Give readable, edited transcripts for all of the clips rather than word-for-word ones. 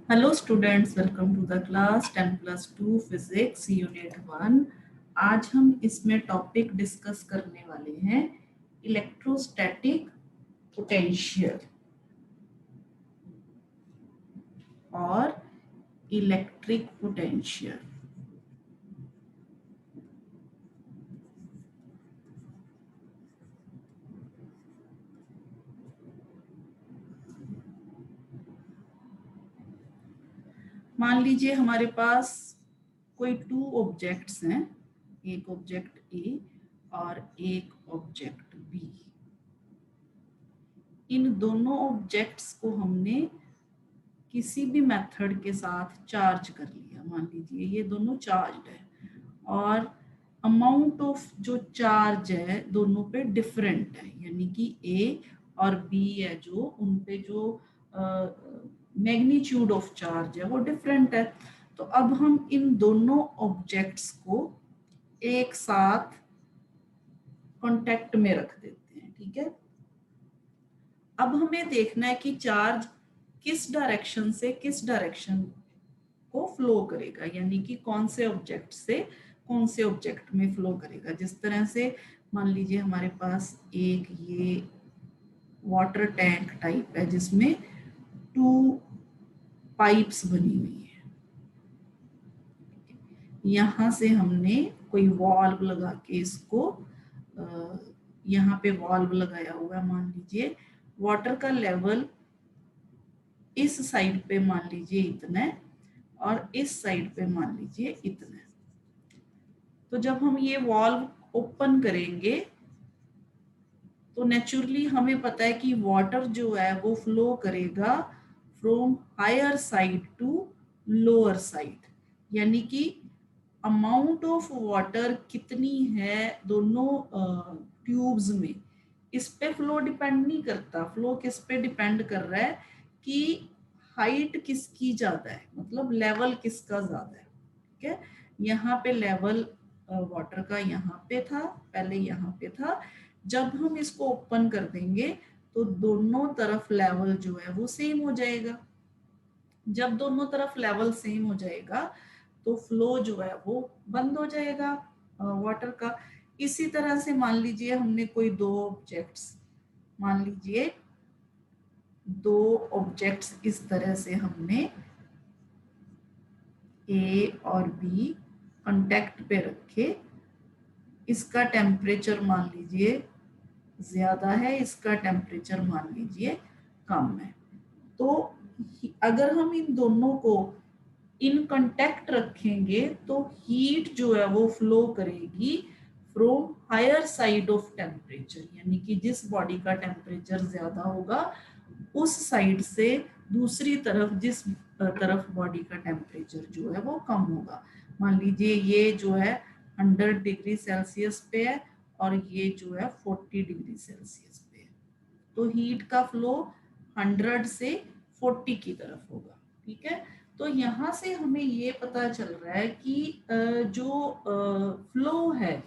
Hello students, welcome to the class 10+2 physics unit 1। आज हम इसमें टॉपिक डिस्कस करने वाले हैं इलेक्ट्रोस्टैटिक पोटेंशियल और इलेक्ट्रिक पोटेंशियल। मान लीजिए हमारे पास कोई टू ऑब्जेक्ट्स हैं, एक ऑब्जेक्ट ए और एक ऑब्जेक्ट बी। इन दोनों ऑब्जेक्ट्स को हमने किसी भी मेथड के साथ चार्ज कर लिया। मान लीजिए ये दोनों चार्ज्ड है और अमाउंट ऑफ जो चार्ज है दोनों पे डिफरेंट है, यानी कि ए और बी है जो उन पे जो मैग्नीट्यूड ऑफ चार्ज है वो डिफरेंट है। तो अब हम इन दोनों ऑब्जेक्ट्स को एक साथ कांटेक्ट में रख देते हैं। ठीक है, अब हमें देखना है कि चार्ज किस डायरेक्शन से किस डायरेक्शन को फ्लो करेगा, यानी कि कौन से ऑब्जेक्ट से कौन से ऑब्जेक्ट में फ्लो करेगा। जिस तरह से मान लीजिए हमारे पास एक ये वाटर टैंक टाइप है जिसमें टू पाइप्स बनी हुई है। यहाँ से हमने कोई वाल्व लगा के इसको यहाँ पे वाल्व लगाया हुआ है। मान लीजिए वाटर का लेवल इस साइड पे मान लीजिए इतना है और इस साइड पे मान लीजिए इतना है। तो जब हम ये वाल्व ओपन करेंगे तो नेचुरली हमें पता है कि वाटर जो है वो फ्लो करेगा from higher side to lower side, यानी कि अमाउंट ऑफ वाटर कितनी है दोनों ट्यूब्स में, इस पे फ्लो डिपेंड नहीं करता। फ्लो किस पे डिपेंड कर रहा है कि हाइट किसकी ज्यादा है, मतलब लेवल किसका ज्यादा है। ठीक है, यहाँ पे लेवल वाटर का यहाँ पे था, पहले यहाँ पे था। जब हम इसको ओपन कर देंगे तो दोनों तरफ लेवल जो है वो सेम हो जाएगा। जब दोनों तरफ लेवल सेम हो जाएगा तो फ्लो जो है वो बंद हो जाएगा वाटर का। इसी तरह से मान लीजिए हमने कोई दो ऑब्जेक्ट्स, मान लीजिए दो ऑब्जेक्ट्स इस तरह से हमने ए और बी कांटेक्ट पे रखे। इसका टेम्परेचर मान लीजिए ज्यादा है, इसका टेम्परेचर मान लीजिए कम है। तो अगर हम इन दोनों को इन कांटेक्ट रखेंगे तो हीट जो है वो फ्लो करेगी from higher side of temperature, यानी कि जिस बॉडी का टेम्परेचर ज्यादा होगा उस साइड से दूसरी तरफ जिस तरफ बॉडी का टेम्परेचर जो है वो कम होगा। मान लीजिए ये जो है 100 डिग्री सेल्सियस पे है और ये जो है 40 डिग्री सेल्सियस पे है, तो हीट का फ्लो 100 से 40 की तरफ होगा। ठीक है, तो यहाँ से हमें ये पता चल रहा है कि जो फ्लो है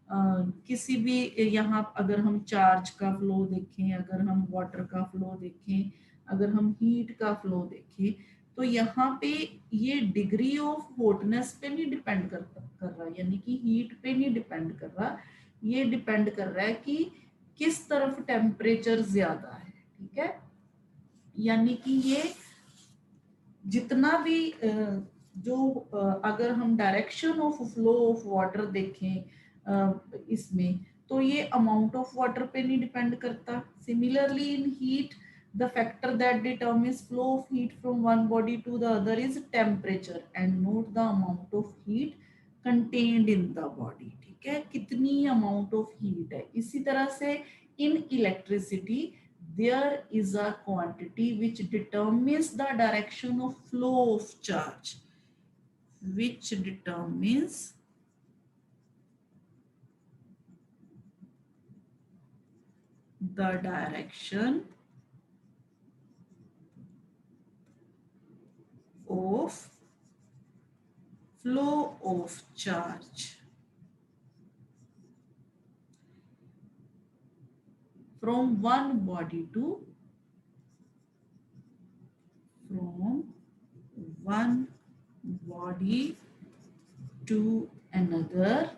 किसी भी, यहाँ अगर हम चार्ज का फ्लो देखें, अगर हम वाटर का फ्लो देखें, अगर हम हीट का फ्लो देखें, तो यहाँ पे ये डिग्री ऑफ हॉटनेस पे नहीं डिपेंड कर रहा, यानी कि हीट पे नहीं डिपेंड कर रहा। ये डिपेंड कर रहा है कि किस तरफ टेम्परेचर ज्यादा है। ठीक है, यानी कि ये जितना भी जो अगर हम direction of flow of water देखें इसमें, तो ये अमाउंट ऑफ वाटर पे नहीं डिपेंड करता। Similarly in heat the factor that determines flow of heat from one body to the other is temperature and not the amount of heat contained in the body. ठीक है, कितनी amount of heat है। इसी तरह से in electricity there is a quantity which determines the direction of flow of charge, which determines the direction of flow of charge from one body to from one body to another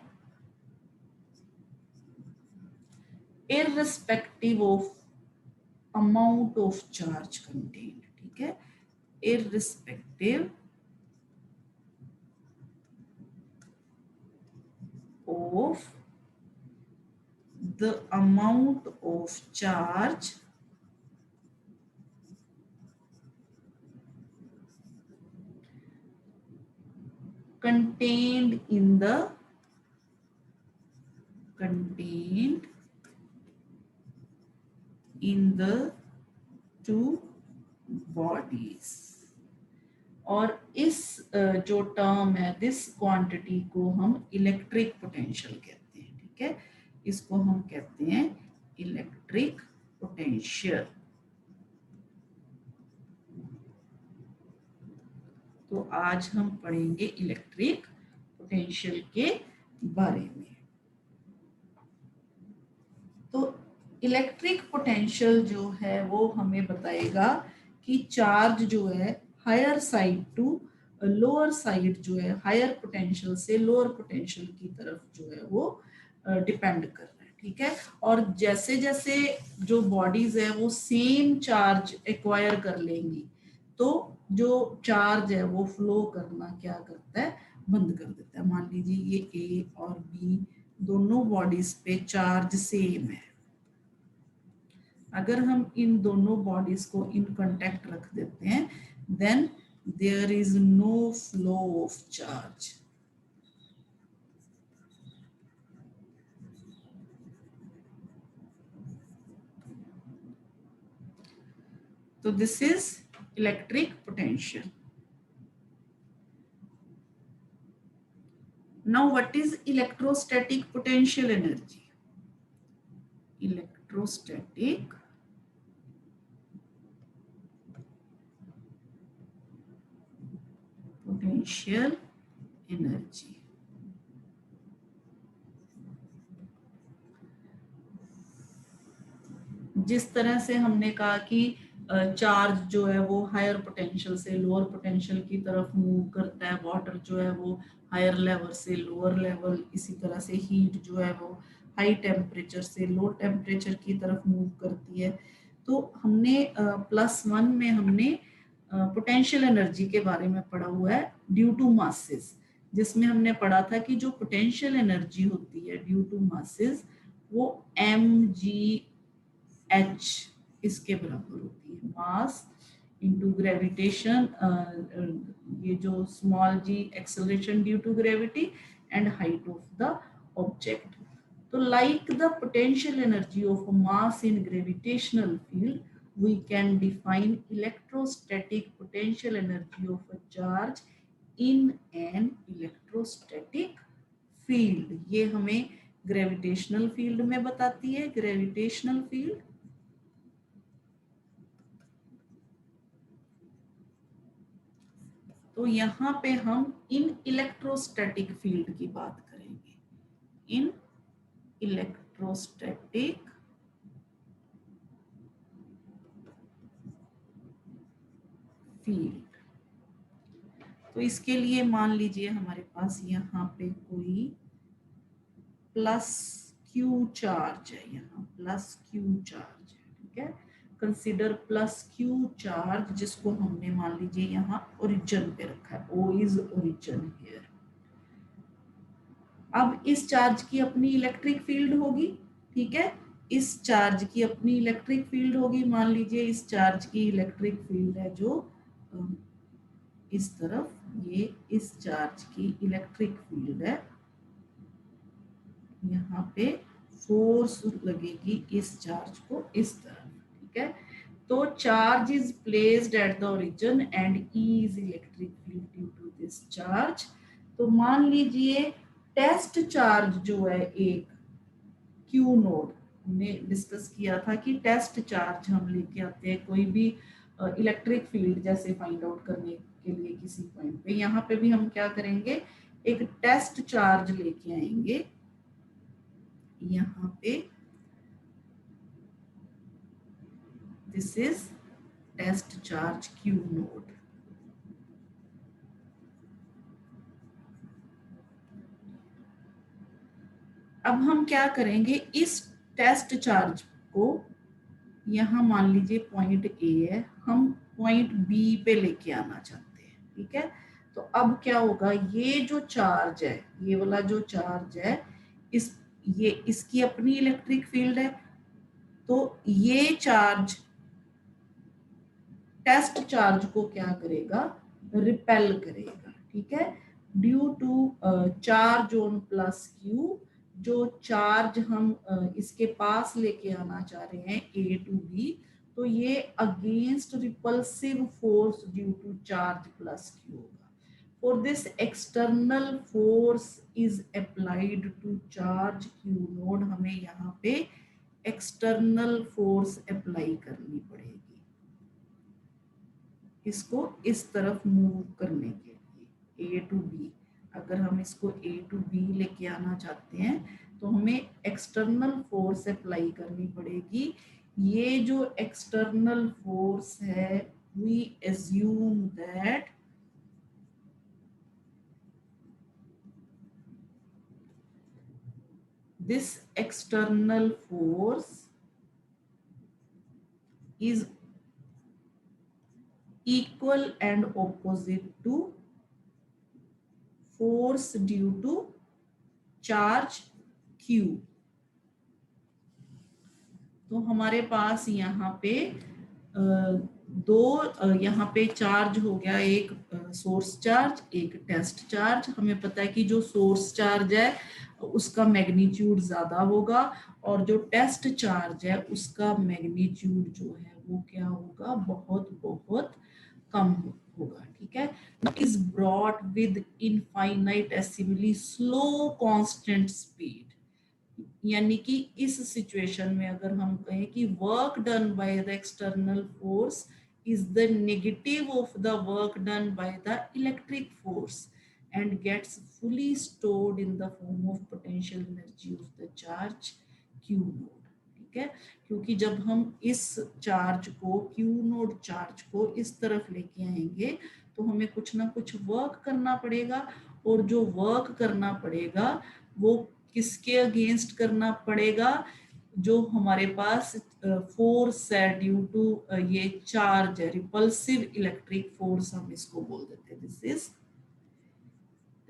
irrespective of amount of charge contained. ठीक है, irrespective of the amount of charge contained in the two bodies. और इस जो term है this quantity को हम electric potential कहते हैं. ठीक है, इसको हम कहते हैं इलेक्ट्रिक पोटेंशियल. तो आज हम पढ़ेंगे इलेक्ट्रिक पोटेंशियल के बारे में. तो इलेक्ट्रिक पोटेंशियल जो है वो हमें बताएगा कि चार्ज जो है higher side to lower side जो है हायर पोटेंशियल से लोअर पोटेंशियल की तरफ जो है वो डिपेंड कर रहा है. ठीक है, और जैसे जैसे जो बॉडीज है वो सेम चार्ज एक्वायर कर लेंगी तो जो चार्ज है वो फ्लो करना क्या करता है, बंद कर देता है. मान लीजिए ये ए और बी दोनों बॉडीज पे चार्ज सेम है. अगर हम इन दोनों बॉडीज को इन कांटेक्ट रख देते हैं then there is no flow of charge. तो this is electric potential. Now what is electrostatic potential energy? Electrostatic potential energy जिस तरह से हमने कहा कि चार्ज जो है वो हायर पोटेंशियल से लोअर पोटेंशियल की तरफ मूव करता है, वाटर जो है वो हायर लेवल से लोअर लेवल, इसी तरह से हीट जो है वो हाई टेम्परेचर से लो टेम्परेचर की तरफ मूव करती है. तो हमने +1 में हमने पोटेंशियल एनर्जी के बारे में पढ़ा हुआ है ड्यू टू मासेस, जिसमें हमने पढ़ा था कि जो पोटेंशियल एनर्जी होती है ड्यू टू मासेस वो mgh इसके बराबर होती है. मास इंटू ग्रेविटेशन, ये जो small g acceleration due to gravity and height of the object. तो like the potential energy of a mass in gravitational field, we can define electrostatic potential energy of a charge in an electrostatic field. ये हमें gravitational field में बताती है. Gravitational field तो यहाँ पे हम इन इलेक्ट्रोस्टैटिक फील्ड की बात करेंगे. इन इलेक्ट्रोस्टैटिक फील्ड. तो इसके लिए मान लीजिए हमारे पास यहाँ पे कोई +q चार्ज है, यहाँ +q चार्ज है. ठीक है, कंसिडर +q चार्ज जिसको हमने मान लीजिए यहाँ ओरिजिन पे रखा है. O is origin here. अब इस चार्ज की अपनी इलेक्ट्रिक फील्ड होगी. ठीक है, इस चार्ज की अपनी इलेक्ट्रिक फील्ड होगी. मान लीजिए इस चार्ज की इलेक्ट्रिक फील्ड है जो इस तरफ, ये इस चार्ज की इलेक्ट्रिक फील्ड है. यहाँ पे फोर्स लगेगी इस चार्ज को इस तरफ. ठीक है, तो charge is placed at the origin and E is electric field due to this charge. तो मान लीजिए टेस्ट चार्ज जो है एक Q नोड, हमने डिस्कस किया था कि टेस्ट चार्ज हम लेके आते हैं कोई भी इलेक्ट्रिक फील्ड जैसे फाइंड आउट करने के लिए किसी पॉइंट पे. यहाँ पे भी हम क्या करेंगे, एक टेस्ट चार्ज लेके आएंगे. यहाँ पे this is test charge Q naught. अब हम क्या करेंगे, इस टेस्ट चार्ज को यहाँ मान लीजिए पॉइंट ए है, हम पॉइंट बी पे लेके आना चाहते हैं, ठीक है। तो अब क्या होगा, ये जो चार्ज है, ये वाला जो चार्ज है, ये इसकी अपनी इलेक्ट्रिक फील्ड है, तो ये चार्ज टेस्ट चार्ज को क्या करेगा, रिपेल करेगा, ठीक है। Due to charge on plus q, जो चार्ज हम इसके पास लेके आना चाह रहे हैं ए टू बी, तो ये against repulsive force due to charge plus Q होगा। For this external force is applied to charge Q naught, हमें यहाँ पे एक्सटर्नल फोर्स अप्लाई करनी पड़ेगी इसको इस तरफ मूव करने के लिए, ए टू बी। अगर हम इसको ए टू बी लेके आना चाहते हैं तो हमें एक्सटर्नल फोर्स अप्लाई करनी पड़ेगी। ये जो एक्सटर्नल फोर्स है, we assume that this external force is equal and opposite to force due to charge q। तो हमारे पास यहाँ पे यहाँ पे चार्ज हो गया, एक सोर्स चार्ज, एक टेस्ट चार्ज। हमें पता है कि जो सोर्स चार्ज है उसका मैग्नीट्यूड ज्यादा होगा और जो टेस्ट चार्ज है उसका मैग्नीट्यूड जो है वो क्या होगा, बहुत बहुत कम होगा, ठीक है। Is brought with infinitesimally slow constant speed, यानी कि इस सिचुएशन में अगर हम कहें कि work done by the external force is the negative of the work done by the electric force and gets fully stored in the form of potential energy of the charge Q naught, ठीक है। क्योंकि जब हम इस charge को, Q node charge को इस तरफ लेके आएंगे तो हमें कुछ ना कुछ वर्क करना पड़ेगा, और जो वर्क करना पड़ेगा वो किसके अगेंस्ट करना पड़ेगा, जो हमारे पास फोर्स है ड्यू टू ये चार्ज है, रिपल्सिव इलेक्ट्रिक फोर्स हम इसको बोल देते हैं। This is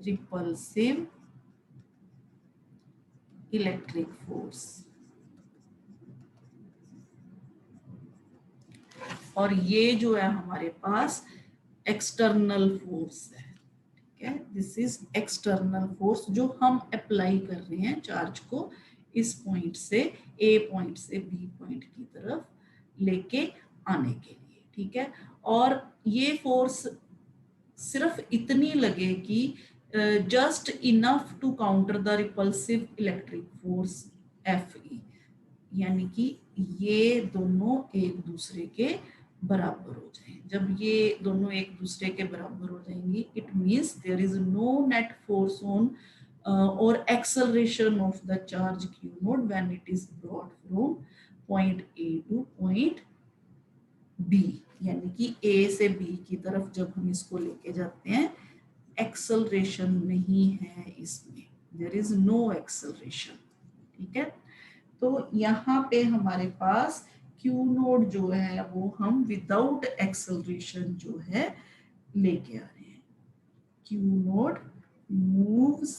repulsive electric force. और ये जो है हमारे पास एक्सटर्नल फोर्स है, ठीक है। दिस इज एक्सटर्नल फोर्स जो हम अप्लाई कर रहे हैं चार्ज को इस पॉइंट से, ए पॉइंट से बी पॉइंट की तरफ लेके आने के लिए, ठीक है। और ये फोर्स सिर्फ इतनी लगेगी just enough to counter the repulsive electric force F E, यानी कि ये दोनों एक दूसरे के बराबर हो जाए। जब ये दोनों एक दूसरे के बराबर हो जाएंगी, it means there is no net force on और acceleration of the charge Q naught when it is brought from point A to point B, यानी कि ए से बी की तरफ जब हम इसको लेके जाते हैं, एक्सेलरेशन नहीं है इसमें, देयर इज नो एक्सेलरेशन, ठीक है। तो यहाँ पे हमारे पास Q नोड जो है वो हम विदाउट एक्सेलरेशन जो है लेके आ रहे हैं। Q node moves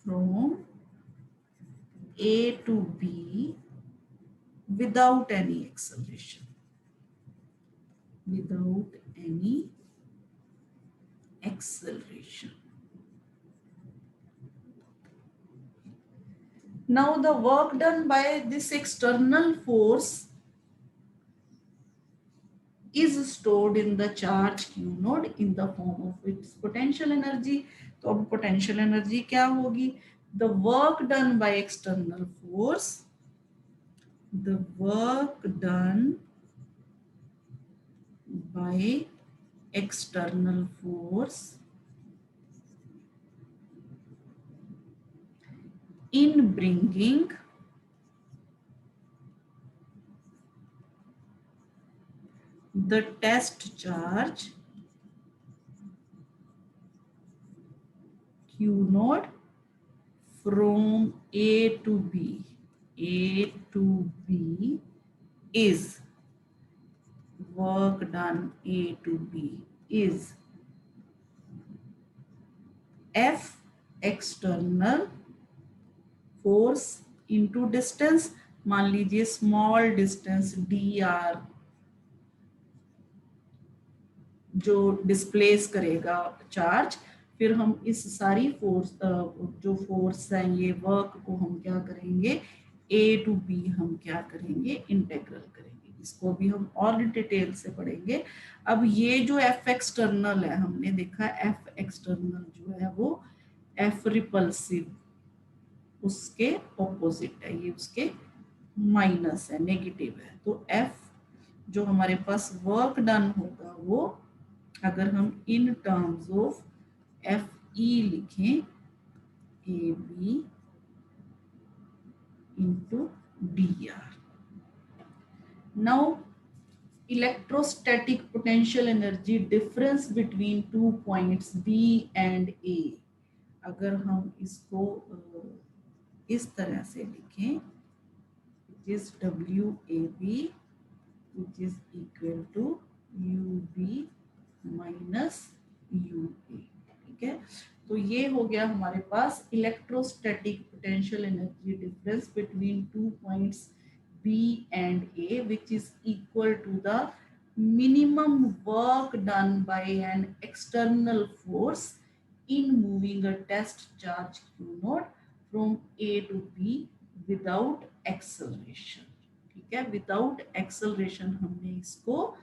from A to B without any acceleration, without any acceleration. Now the work done by this external force is stored in the charge Q node in the form of its potential energy. तो अब potential energy क्या होगी? The work done by external force, the work done by external force in bringing the test charge Q node from A to B, A to B is work done A to B is F external force into distance, मान लीजिए small distance D R जो displace करेगा charge, फिर हम इस सारी force जो force है ये वर्क को हम क्या करेंगे ए टू बी हम क्या करेंगे इंटेग्रल करेंगे। इसको भी हम और डिटेल से पढ़ेंगे। अब ये जो एफ एक्सटर्नल है हमने देखा एफ एक्सटर्नल जो है वो एफ रिपल्सिव उसके ऑपोजिट है, ये उसके माइनस है नेगेटिव है। तो एफ जो हमारे पास वर्क डन होगा वो अगर हम in terms of F E लिखें A B into D R. Now electrostatic potential energy difference between two points B and A, अगर हम इसको इस तरह से लिखें which is WAB which is equal to UB minus UA, ठीक है। तो ये हो गया हमारे पास electrostatic potential energy difference between two points B and A which is equal to the minimum work done by an external force in moving a test charge Q naught from A to B without acceleration, ठीक है। Without acceleration हमने इसको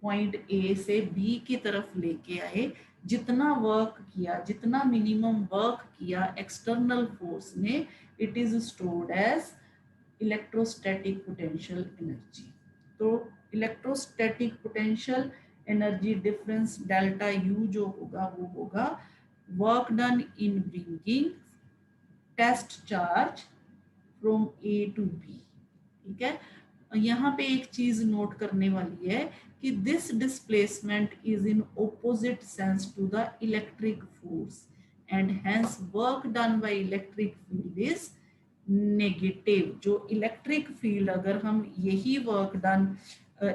point A से B की तरफ लेके आए, जितना वर्क किया जितना मिनिमम वर्क किया एक्सटर्नल फोर्स ने it is stored as electrostatic potential energy. तो electrostatic potential energy difference delta U जो होगा वो होगा work done in bringing test charge from A to B, ठीक है। यहाँ पे एक चीज नोट करने वाली है कि this displacement is in opposite sense to the electric force and hence work done by electric field is negative. जो इलेक्ट्रिक फील्ड अगर हम यही वर्क डन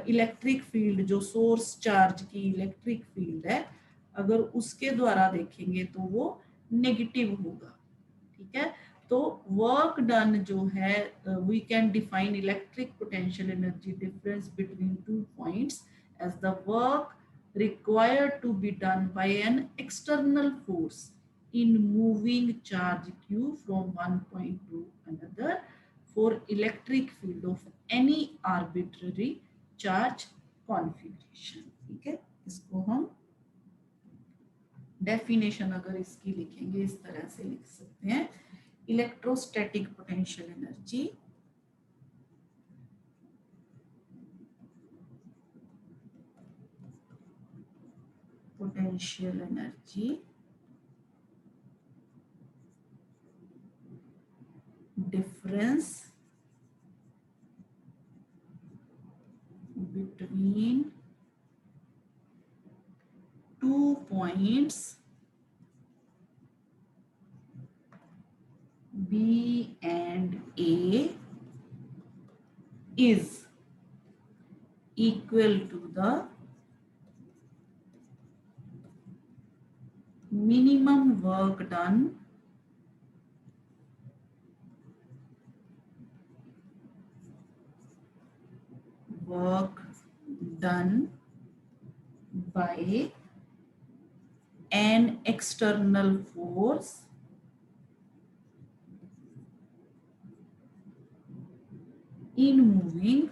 इलेक्ट्रिक फील्ड जो सोर्स चार्ज की इलेक्ट्रिक फील्ड है अगर उसके द्वारा देखेंगे तो वो नेगेटिव होगा, ठीक है। तो वर्क डन जो है we can define electric potential energy difference between two points as the work required to be done by an external force in moving charge q from one point to another for electric field of any arbitrary charge configuration, ठीक है। इसको हम definition अगर इसकी लिखेंगे इस तरह से लिख सकते हैं electrostatic potential energy difference between two points B and A is equal to the minimum work done by an external force in moving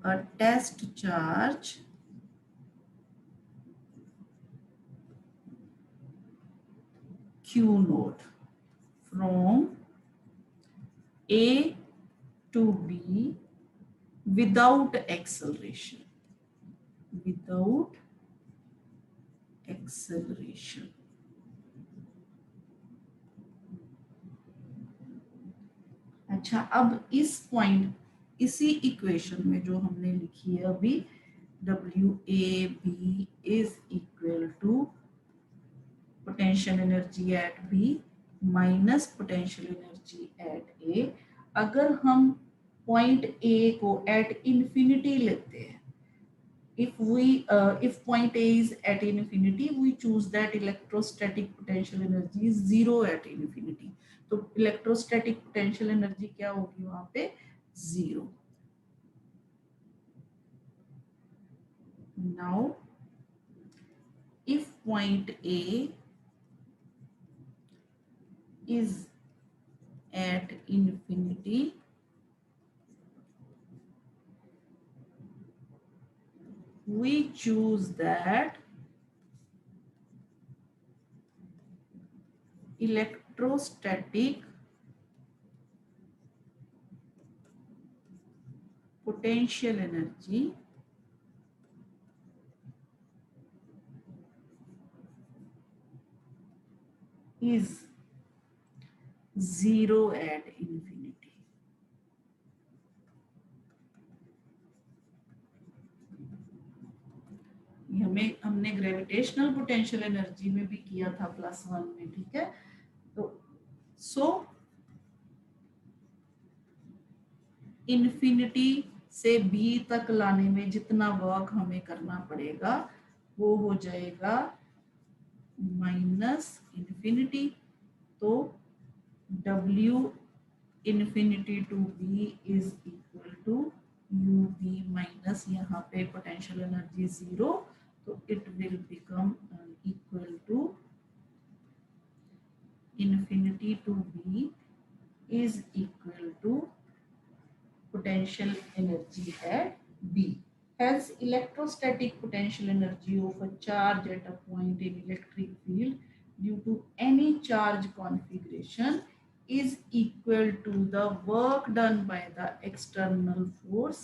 a test charge Q naught from A to B without acceleration, अच्छा, अब इस point इसी equation में जो हमने लिखी है अभी WAB is equal to potential energy at B minus potential energy at A. अगर हम पॉइंट ए को एट इन्फिनिटी लेते हैं, if point A is at infinity, we choose that electrostatic potential energy is zero at infinity. तो electrostatic potential energy क्या होगी वहां पे? Zero. Now if point A is at infinity, we choose that electrostatic potential energy is zero at infinity. हमने gravitational potential energy में भी किया था +1 में, ठीक है। तो इन्फिनिटी से बी तक लाने में जितना वर्क हमें करना पड़ेगा वो हो जाएगा माइनस इन्फिनिटी। तो W infinity to B is equal to U B minus, यहाँ पे पोटेंशियल एनर्जी 0, तो it will become equal to infinity to b is equal to potential energy at b. Hence, electrostatic potential energy of a charge at a point in electric field due to any charge configuration is equal to the work done by the external force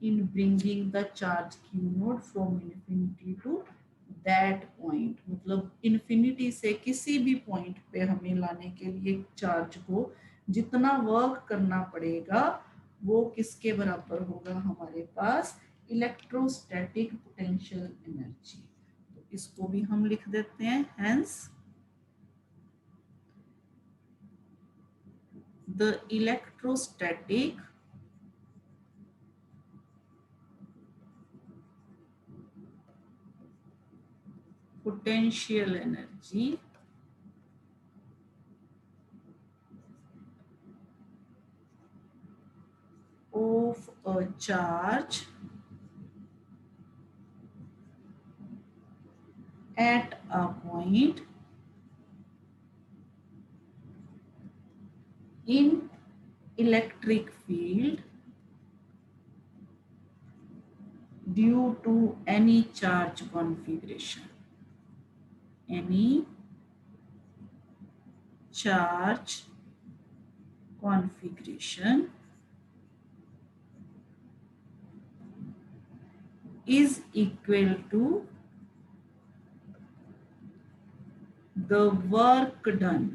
in bringing the charge q naught from infinity to that point. मतलब infinity से किसी भी point पे हमें लाने के लिए charge को जितना वर्क करना पड़ेगा वो किसके बराबर होगा? हमारे पास इलेक्ट्रोस्टैटिक पोटेंशियल एनर्जी। तो इसको भी हम लिख देते हैं, hence the electrostatic potential energy of a charge at a point in electric field due to any charge configuration. Any charge configuration is equal to the work done.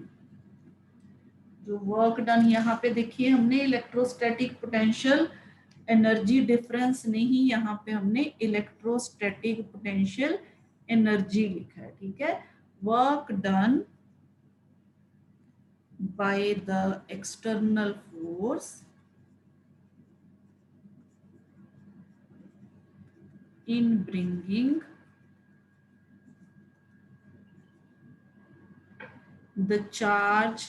जो work done, यहाँ पे देखिए हमने इलेक्ट्रोस्टैटिक पोटेंशियल एनर्जी डिफरेंस नहीं, यहाँ पे हमने electrostatic potential energy लिखा है, ठीक है। Work done by the external force in bringing the charge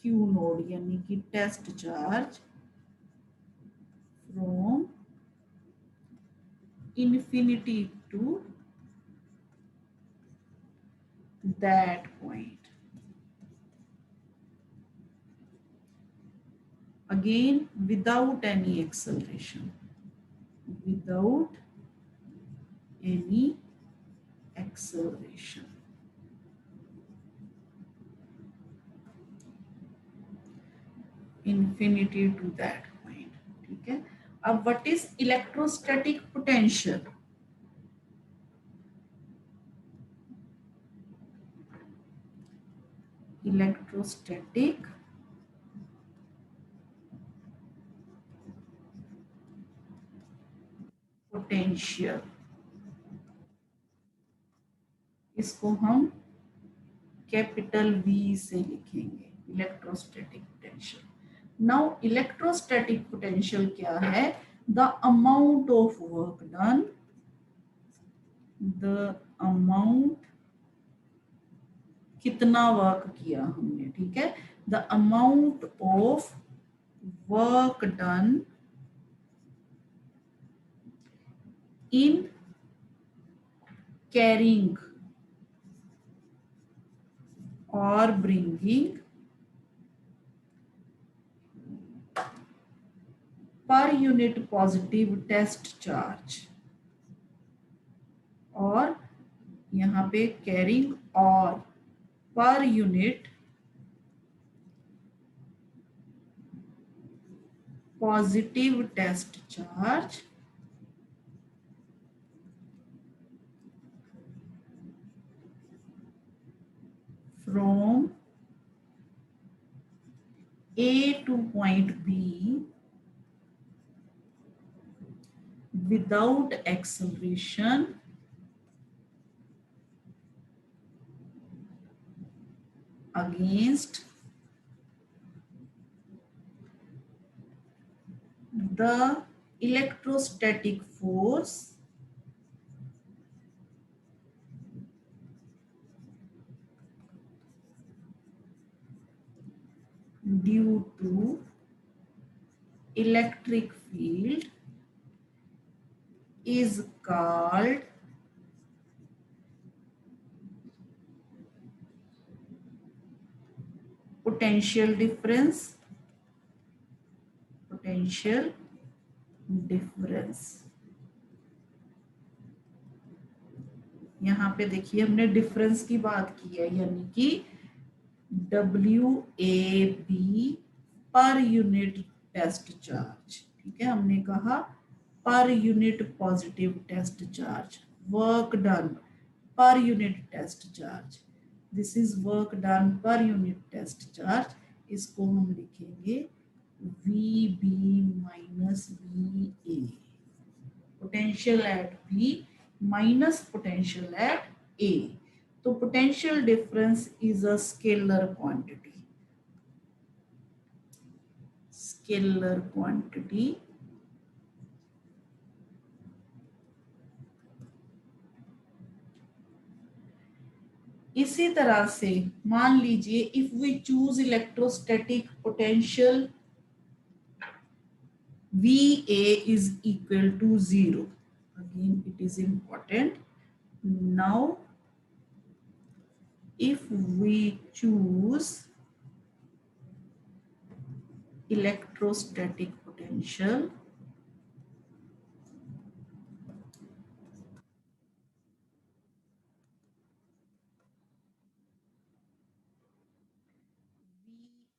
q node यानी कि test charge from infinity to that point. Again, without any acceleration. Without any acceleration. Infinity to that point. ठीक है। अब what is electrostatic potential? Electrostatic potential, इसको हम capital V से लिखेंगे, electrostatic potential. Now electrostatic potential क्या है? The amount of work done, the amount, कितना वर्क किया हमने, ठीक है, the amount of work done in carrying or bringing per unit positive test charge, और यहाँ पे carrying और per unit positive test charge from A to point B without acceleration against the electrostatic force due to electric field is called potential difference, potential difference। यहाँ पे देखिए हमने difference की बात की है, यानी कि WAB पर यूनिट टेस्ट चार्ज, ठीक है, हमने कहा per unit positive test charge, work done per unit test charge, this is work done per unit test charge, इसको हम लिखेंगे VB minus VA, potential at B minus potential at A। तो potential difference is a scalar quantity, scalar quantity इसी तरह से मान लीजिए if we choose electrostatic potential VA is equal to 0, again it is important, now if we choose electrostatic potential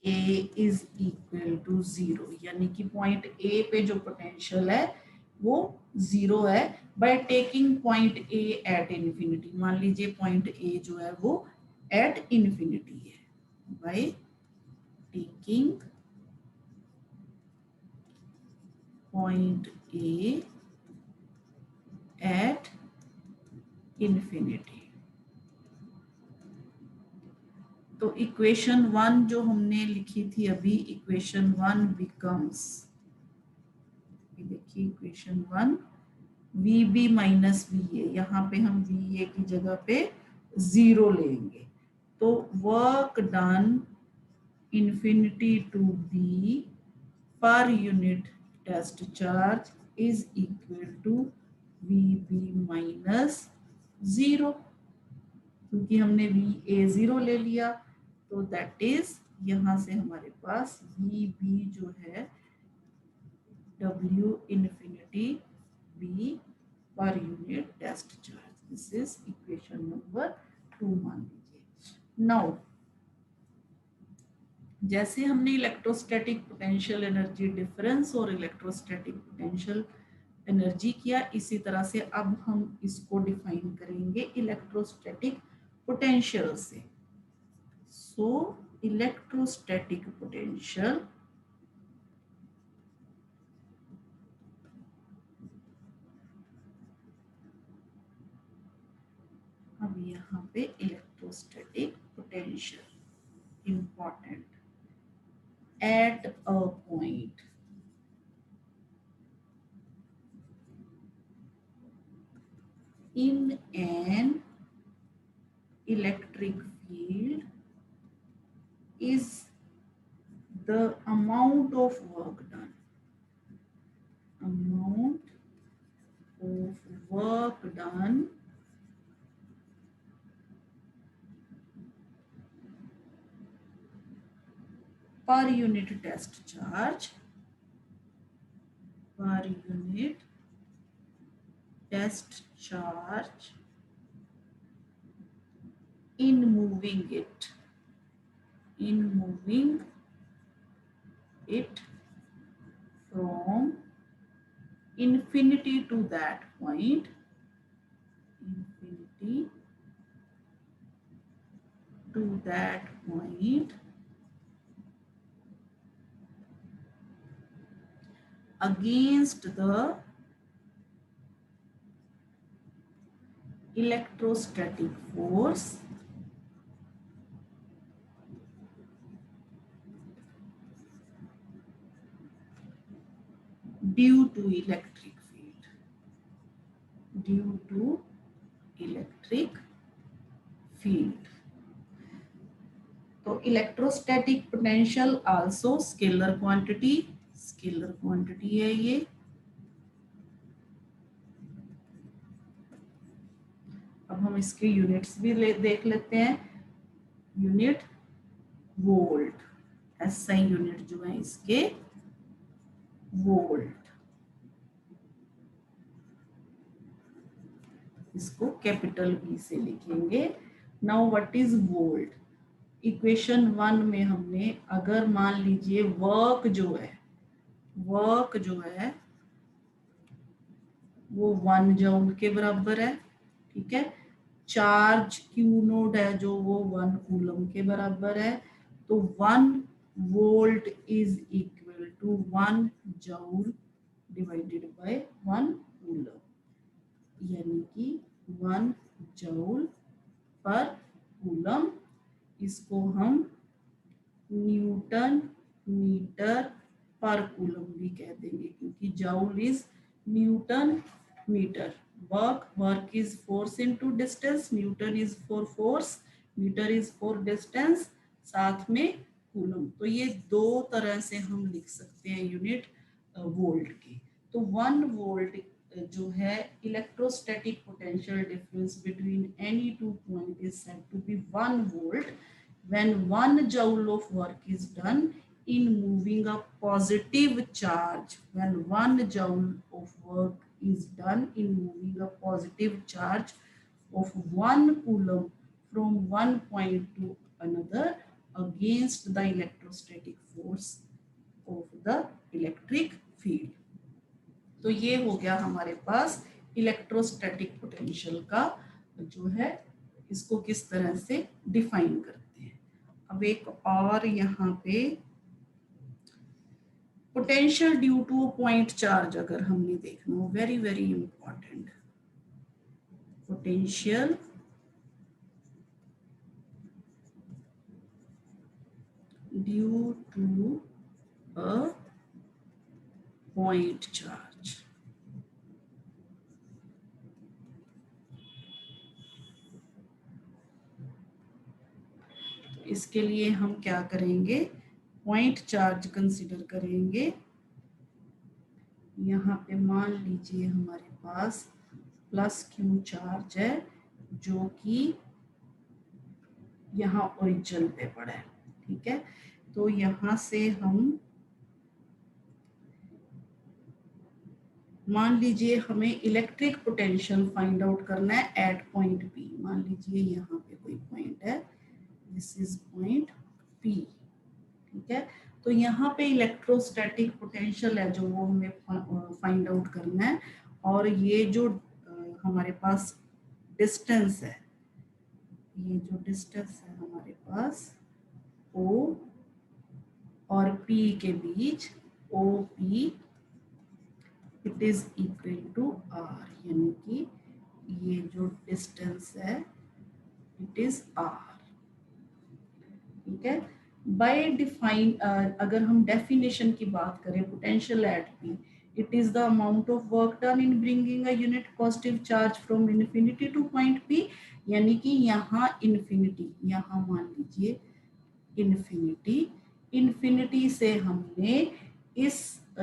A is equal to 0, यानी कि point A पे जो potential है वो 0 है, by taking point A at infinity, मान लीजिए point A जो है वो एट इन्फिनिटी है, by taking point A at infinity. तो इक्वेशन 1 जो हमने लिखी थी अभी, इक्वेशन 1 बिकम्स, देखिए इक्वेशन 1 VB माइनस VA, यहाँ पे हम VA की जगह पे 0 लेंगे, तो work done infinity to B per unit test charge is equal to VB minus 0, क्योंकि हमने VA 0 ले लिया, तो दैट इज यहाँ से हमारे पास VB जो है W infinity B per unit test charge, this is equation number 2 मान लीजिए। नाउ जैसे हमने इलेक्ट्रोस्टैटिक पोटेंशियल एनर्जी डिफरेंस और इलेक्ट्रोस्टैटिक पोटेंशियल एनर्जी किया, इसी तरह से अब हम इसको डिफाइन करेंगे इलेक्ट्रोस्टैटिक पोटेंशियल से। सो इलेक्ट्रोस्टैटिक पोटेंशियल अब यहाँ पे electrostatic potential, important, at a point in an electric field is the amount of work done. Amount of work done per unit test charge, per unit test charge in moving it, in moving it from infinity to that point, infinity to that point against the electrostatic force due to electric field, due to electric field. तो electrostatic potential also scalar quantity, scalar quantity है ये। अब हम इसके units भी देख लेते हैं। यूनिट वोल्ट, एसआई यूनिट जो है इसके वोल्ट, इसको कैपिटल वी से लिखेंगे। Now what is volt? Equation 1 में हमने अगर मान लीजिए वर्क जो है वो 1 जूल के बराबर है, ठीक है। चार्ज क्यू नोड है जो वो 1 कूलम के बराबर है, तो 1 volt is equal to 1 joule divided by 1 coulomb, यानी कि 1 जूल पर कूलम। इसको हम न्यूटन मीटर पर कूलम भी कह देंगे, क्योंकि joule is newton metre. Work is force into distance, newton is for force, metre is for distance, साथ में कूलम। तो ये दो तरह से हम लिख सकते हैं यूनिट वोल्ट की। तो 1 वोल्ट जो है electrostatic potential difference between any two point is said to be 1 volt when 1 joule of work is done in moving a positive charge, when 1 joule of work is done in moving a positive charge of 1 coulomb from one point to another against the electrostatic force of the electric field. तो ये हो गया हमारे पास electrostatic potential का जो है, इसको किस तरह से डिफाइन करते हैं। अब एक और यहाँ पे potential due to point charge अगर हमने देखना हो, very very important, potential due to a point charge. इसके लिए हम क्या करेंगे, पॉइंट चार्ज कंसीडर करेंगे। यहाँ पे मान लीजिए हमारे पास प्लस क्यू चार्ज है जो कि यहाँ ओरिजिन पे पड़ा है, ठीक है। तो यहाँ से हम मान लीजिए हमें इलेक्ट्रिक पोटेंशियल फाइंड आउट करना है एट पॉइंट पी। मान लीजिए यहाँ पे कोई पॉइंट है, दिस इज पॉइंट पी, ठीक है। तो यहाँ पे इलेक्ट्रोस्टैटिक पोटेंशियल है जो वो हमें फाइंड आउट करना है, और ये जो हमारे पास डिस्टेंस है, ये जो डिस्टेंस है हमारे पास ओ और पी के बीच, O P it is equal to R, यानी कि ये जो डिस्टेंस है इट इज आर। ठीक है। बाय डिफाइन, अगर हम डेफिनेशन की बात करें potential at P, it is the amount of work done in bringing a unit positive charge from infinity two point P. यानी कि यहाँ इन्फिनिटी, यहाँ मान लीजिए इन्फिनिटी, इन्फिनिटी से हमने इस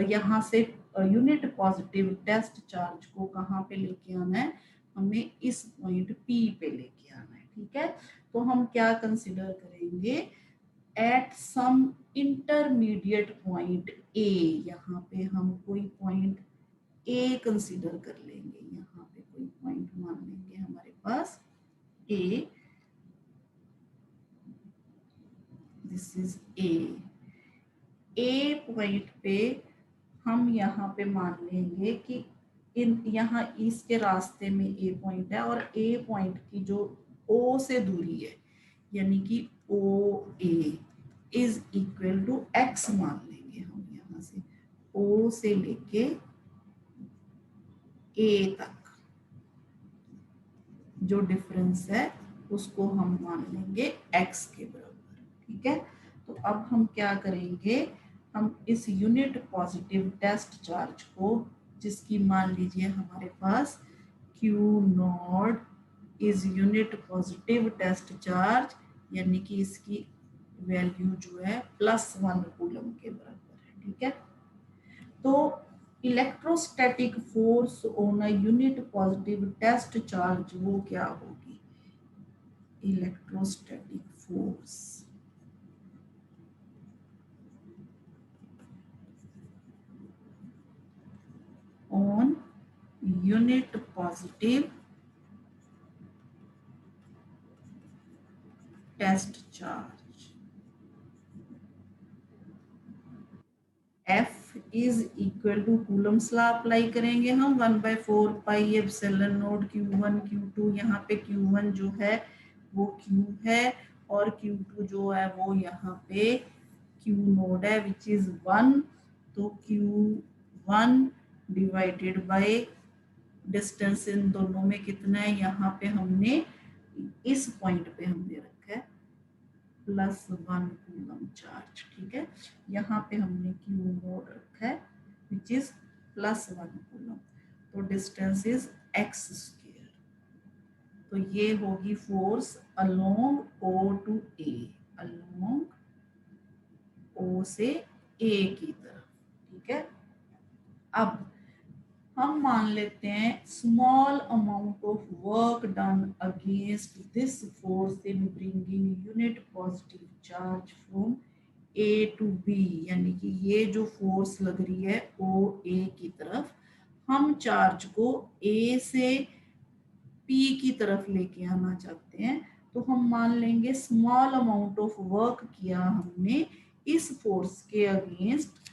यहाँ से यूनिट पॉजिटिव टेस्ट चार्ज को कहाँ पे लेके आना है, हमें इस पॉइंट पी पे लेके आना है। ठीक है, तो हम क्या कंसिडर करेंगे, at some intermediate point A, यहाँ पे हम कोई पॉइंट ए कंसिडर कर लेंगे, यहाँ पे कोई पॉइंट मान लेंगे हमारे पास ए, दिस इज ए पॉइंट पे हम यहाँ पे मान लेंगे कि इन यहाँ इसके रास्ते में ए पॉइंट है और ए पॉइंट की जो ओ से दूरी है, यानी कि ओ ए इज इक्वल टू एक्स मान लेंगे हम, यहाँ से ओ से लेके ए तक जो डिफरेंस है उसको हम मान लेंगे एक्स के बराबर। ठीक है, तो अब हम क्या करेंगे, हम इस यूनिट पॉजिटिव टेस्ट चार्ज को, जिसकी मान लीजिए हमारे पास Q naught is unit positive test charge, यानी कि इसकी वैल्यू जो है +1 कूलम के बराबर है। ठीक है, तो electrostatic force on a unit positive test charge वो क्या होगी, electrostatic force on unit positive test charge, F is equal to Coulomb's law apply करेंगे हम 1/4 pi epsilon not Q1 Q2, यहाँ पे Q1 जो है वो Q है और Q2 जो है वो यहाँ पे Q नोड है विच इज 1, तो Q1 divided by distance in दोनों में कितना है, यहाँ पे हमने इस पॉइंट पे हमने रखा है +1 कूलम चार्ज। ठीक है, यहाँ पे हमने Q नोड रखा है विच इज +1 कूलम, तो डिस्टेंस इज x स्क्वायर, तो ये होगी force along O to A, along O से A की तरफ। ठीक है, अब हम मान लेते हैं small amount of work done against this force in bringing unit positive charge from A to B, यानी कि ये जो फोर्स लग रही है ओ ए की तरफ, हम चार्ज को ए से पी की तरफ लेके आना चाहते हैं, तो हम मान लेंगे स्मॉल अमाउंट ऑफ वर्क किया हमने इस फोर्स के अगेंस्ट,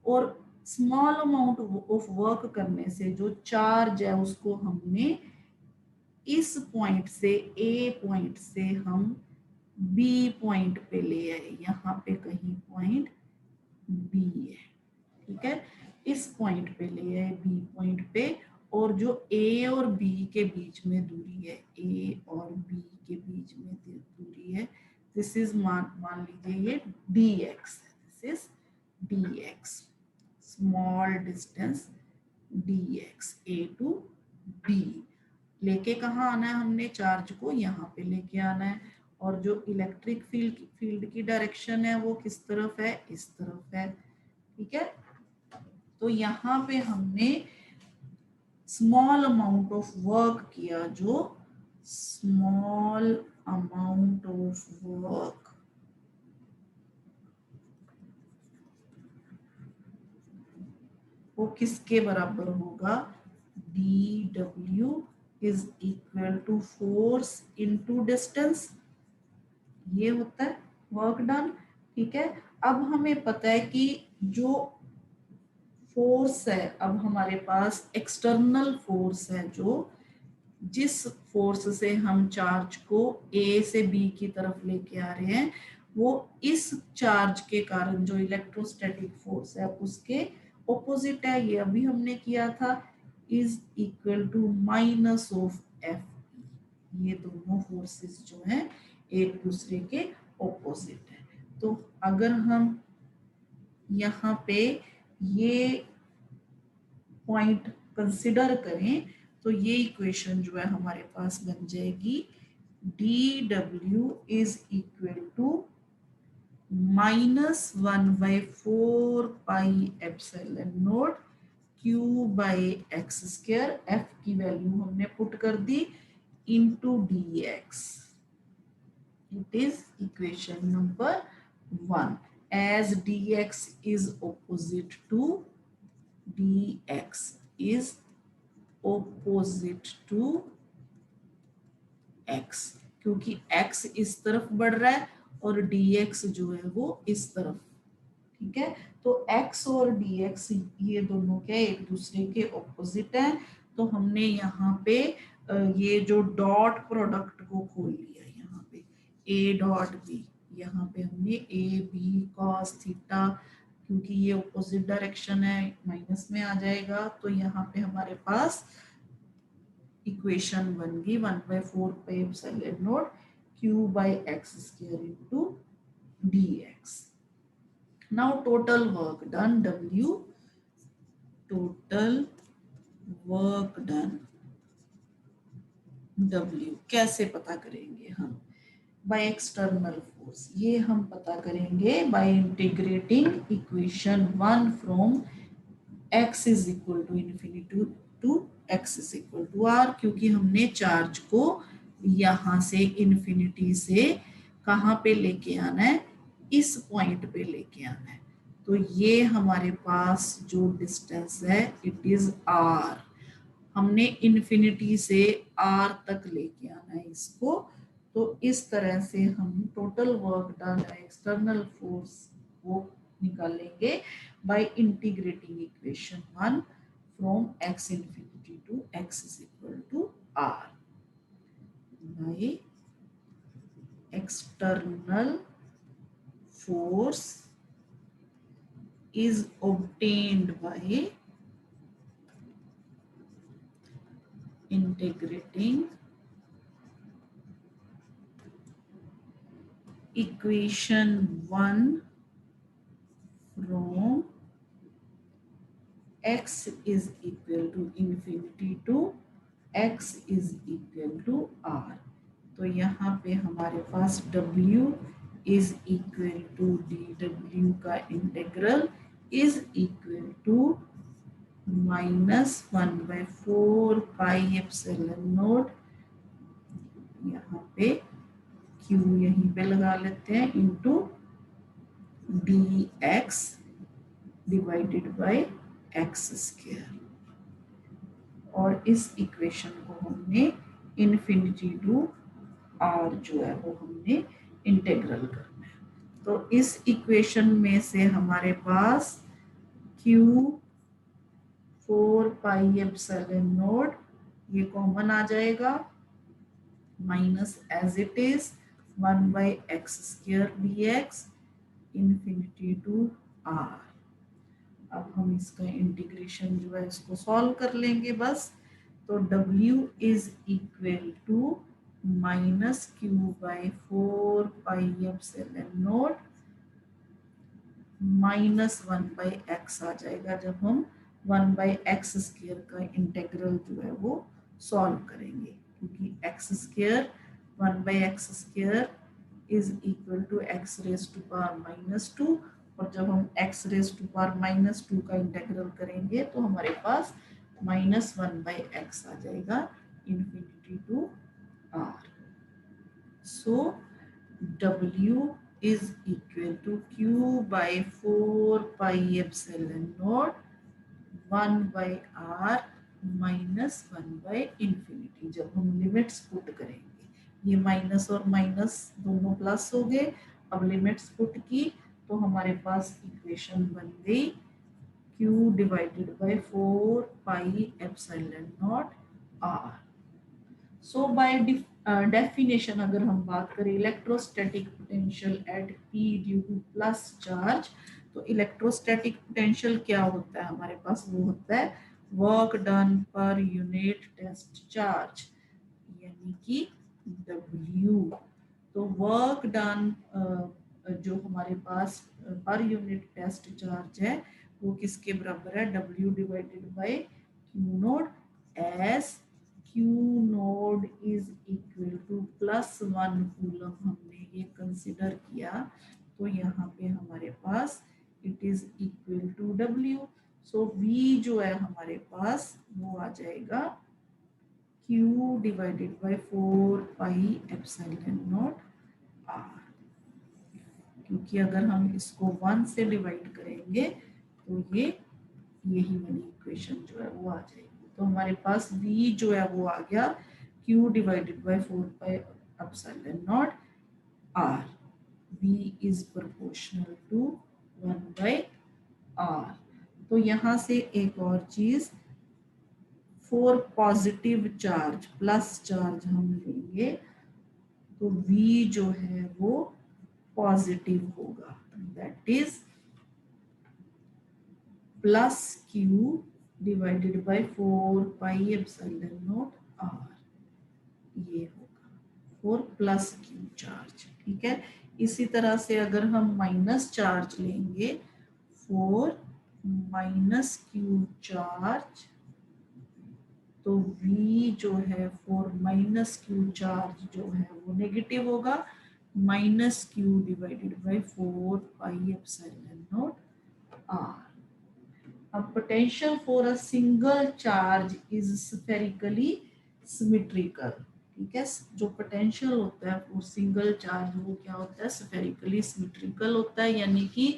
और स्मॉल अमाउंट ऑफ वर्क करने से जो चार्ज है उसको हमने इस पॉइंट से, ए पॉइंट से हम बी पॉइंट पे ले आए, यहाँ पे कहीं पॉइंट बी है। ठीक है, इस पॉइंट पे ले आए बी पॉइंट पे, और जो ए और बी के बीच में दूरी है, ए और बी के बीच में दूरी है, दिस इज मान लीजिए ये डी एक्स है, this is d x, small distance d x, A to B. लेके कहाँ आना है हमने चार्ज को, यहाँ पे लेके आना है, और जो इलेक्ट्रिक फील्ड की डायरेक्शन है वो किस तरफ है, इस तरफ है। ठीक है, तो यहाँ पे हमने स्मॉल अमाउंट ऑफ वर्क किया, जो स्मॉल अमाउंट ऑफ वर्क वो किसके बराबर होगा, dw is equal to force into distance, ये होता है वर्क डन। ठीक है, अब हमें पता है कि जो फोर्स है, अब हमारे पास एक्सटर्नल फोर्स है, जो जिस फोर्स से हम चार्ज को ए से बी की तरफ लेके आ रहे हैं, वो इस चार्ज के कारण जो इलेक्ट्रोस्टैटिक फोर्स है उसके ऑपोजिट है, ये अभी हमने किया था, is equal to minus of F, ये दोनों फोर्सेस जो हैं एक दूसरे के ऑपोजिट है। तो अगर हम यहाँ पे ये पॉइंट कंसिडर करें तो ये इक्वेशन जो है हमारे पास बन जाएगी dw is equal to -1/4 pi epsilon naught q by x square, f की वैल्यू हमने पुट कर दी into dx. It is equation number 1. As dx is opposite to x, क्योंकि x इस तरफ बढ़ रहा है और dx जो है वो इस तरफ, ठीक है। तो x और dx ये दोनों क्या एक दूसरे के ऑपोजिट हैं, तो हमने यहाँ पे ये जो डॉट प्रोडक्ट को खोल लिया, यहाँ पे a डॉट b, यहाँ पे हमने ए बी कॉस थीटा, क्योंकि ये ऑपोजिट डायरेक्शन है माइनस में आ जाएगा, तो यहाँ पे हमारे पास इक्वेशन बन गई 1/4 pi epsilon naught q by x square into dx. Now total work done W, total work done W कैसे पता करेंगे हम? बाय एक्सटर्नल फोर्स, ये हम पता करेंगे by integrating equation 1 from x is equal to infinity to x is equal to r, क्योंकि हमने चार्ज को यहाँ से इन्फिनिटी से कहाँ पे लेके आना है, इस पॉइंट पे लेके आना है। तो ये हमारे पास जो डिस्टेंस है इट इज r, हमने इन्फिनिटी से r तक लेके आना है इसको। तो इस तरह से हम total work done external force को निकालेंगे bye integrating equation 1 from x infinity to x is equal to r by external force is obtained by integrating equation 1 from x is equal to infinity to x is equal to r। तो यहाँ पे हमारे पास w is equal to dw का integral is equal to -1/4 pi epsilon not, यहाँ पे q यहीं पे लगा लेते हैं, into dx divided by x square, और इस इक्वेशन को हमने इन्फिनिटी टू r जो है वो हमने इंटीग्रल करना है। तो इस इक्वेशन में से हमारे पास q 4 पाई एप्सिलॉन नॉट ये कॉमन आ जाएगा, minus as it is 1/x square dx infinity to r। अब हम इसका इंटीग्रेशन जो है इसको सॉल्व कर लेंगे बस। तो w is equal to -q/4 pi epsilon naught -1/x आ जाएगा जब हम 1/x स्क्वायर का इंटीग्रल जो है वो सॉल्व करेंगे, क्योंकि x square 1/x square is equal to x raise to power -2, और जब हम x रेज टू पावर -2 का इंटीग्रल करेंगे तो हमारे पास -1/x आ जाएगा infinity to r। So w is equal to q/4 pi epsilon naught 1/r minus 1/infinity। जब हम लिमिट्स पुट करेंगे, ये माइनस और माइनस दोनों प्लस हो गए, अब लिमिट्स पुट की तो हमारे पास इक्वेशन बन गई q divided by 4 pi epsilon naught r। So by definition अगर हम बात करें electrostatic potential at p due to plus charge, तो इलेक्ट्रोस्टैटिक पोटेंशियल क्या होता है हमारे पास, वो होता है work done per unit test charge, यानी कि W। तो वर्क डन जो हमारे पास पर यूनिट टेस्ट चार्ज है वो किसके बराबर है, W divided by Q naught, as Q naught is equal to +1 coulomb हमने ये कंसिडर किया, तो यहाँ पे हमारे पास it is equal to W। So V जो है हमारे पास वो आ जाएगा Q डिवाइडेड बाय 4πε0 R, क्योंकि अगर हम इसको 1 से डिवाइड करेंगे तो ये यही वाली इक्वेशन जो है वो आ जाएगी। तो हमारे पास V जो है वो आ गया Q divided by 4πε0 R। V is proportional to 1/R। तो यहाँ से एक और चीज, for positive charge plus charge हम लेंगे तो V जो है वो पॉजिटिव होगा, that is +Q divided by 4πε0 R, ये होगा फॉर +Q चार्ज। ठीक है, इसी तरह से अगर हम माइनस चार्ज लेंगे फॉर -Q चार्ज, तो V जो है फॉर -Q चार्ज जो है वो नेगेटिव होगा, -Q डिवाइडेड बाय 4πε0 R। अब potential for a single charge is spherically symmetrical. ठीक है, जो पोटेंशियल होता है वो सिंगल चार्ज वो क्या होता है, स्फेरिकली सिमेट्रिकल होता है, यानी कि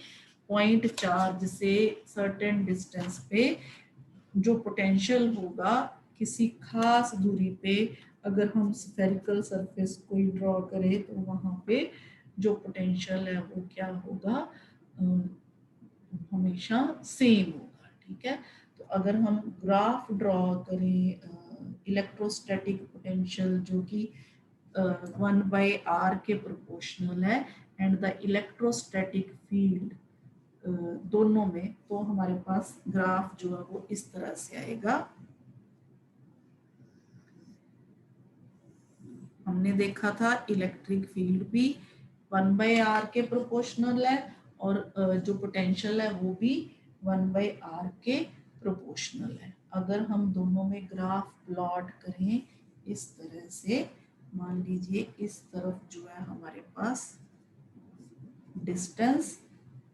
पॉइंट चार्ज से सर्टेन डिस्टेंस पे जो पोटेंशियल होगा किसी खास दूरी पे, अगर हम स्फेरिकल सरफेस कोई ड्रॉ करें तो वहां पे जो पोटेंशियल है वो क्या होगा, हमेशा सेम होगा। ठीक है, तो अगर हम ग्राफ ड्रॉ करें इलेक्ट्रोस्टैटिक पोटेंशियल जो कि 1/R के प्रोपोर्शनल है एंड द इलेक्ट्रोस्टैटिक फील्ड दोनों में, तो हमारे पास ग्राफ जो है वो इस तरह से आएगा। हमने देखा था इलेक्ट्रिक फील्ड भी 1/R के प्रोपोर्शनल है और जो पोटेंशियल है वो भी 1/R के प्रोपोर्शनल है। अगर हम दोनों में ग्राफ प्लॉट करें इस तरह से, मान लीजिए इस तरफ जो है हमारे पास डिस्टेंस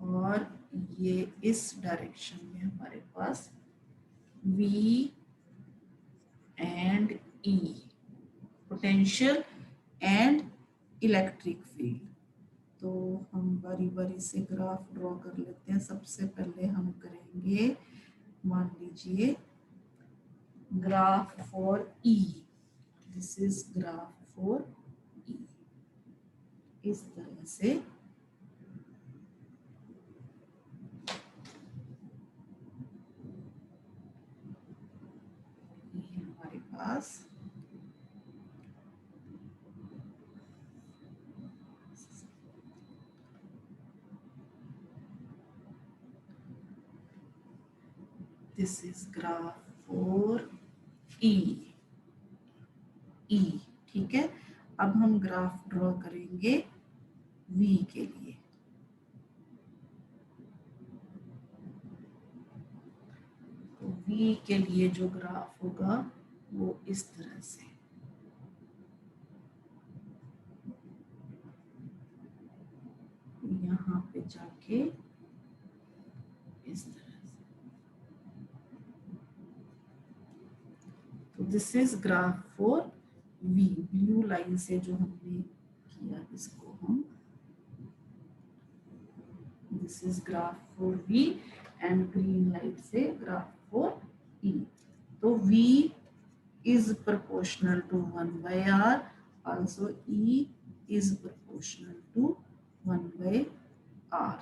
और ये इस डायरेक्शन में हमारे पास V and E, potential and electric field. तो हम बारी बारी से ग्राफ ड्रॉ कर लेते हैं। सबसे पहले हम करेंगे, मान लीजिए graph for E, this is graph for E, इस तरह से हमारे पास this is graph for E। ठीक है, अब हम ग्राफ ड्रॉ करेंगे V के लिए। तो V के लिए जो ग्राफ होगा वो इस तरह से, यहाँ पे जाके इस तरह से। तो this is graph for V, blue line से जो हमने किया इसको हम, this is graph for V and green line से ग्राफ फॉर E। तो V is proportional to 1/R, also E is proportional to 1/R।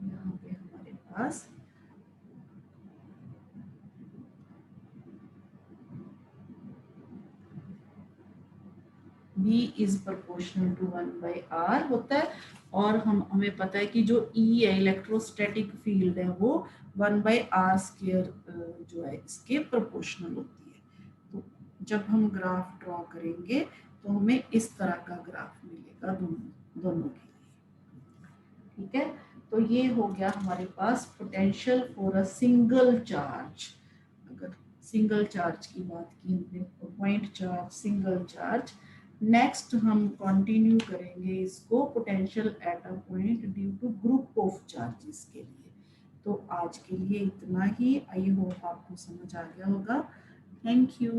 यहाँ पे हमारे पास V is proportional to 1/R होता है, और हमें पता है कि जो E है इलेक्ट्रोस्टैटिक फील्ड है वो 1/R² जो है इसके प्रोपोर्शनल होती है। तो जब हम ग्राफ ड्रॉ करेंगे तो हमें इस तरह का ग्राफ मिलेगा दोनों के लिए। ठीक है, तो ये हो गया हमारे पास potential for a single charge. अगर सिंगल चार्ज की बात की हमने, point charge, single charge. Next हम कंटिन्यू करेंगे इसको potential at a point due to group of charges के लिए। तो आज के लिए इतना ही। आई होप आपको समझ आ गया होगा। Thank you.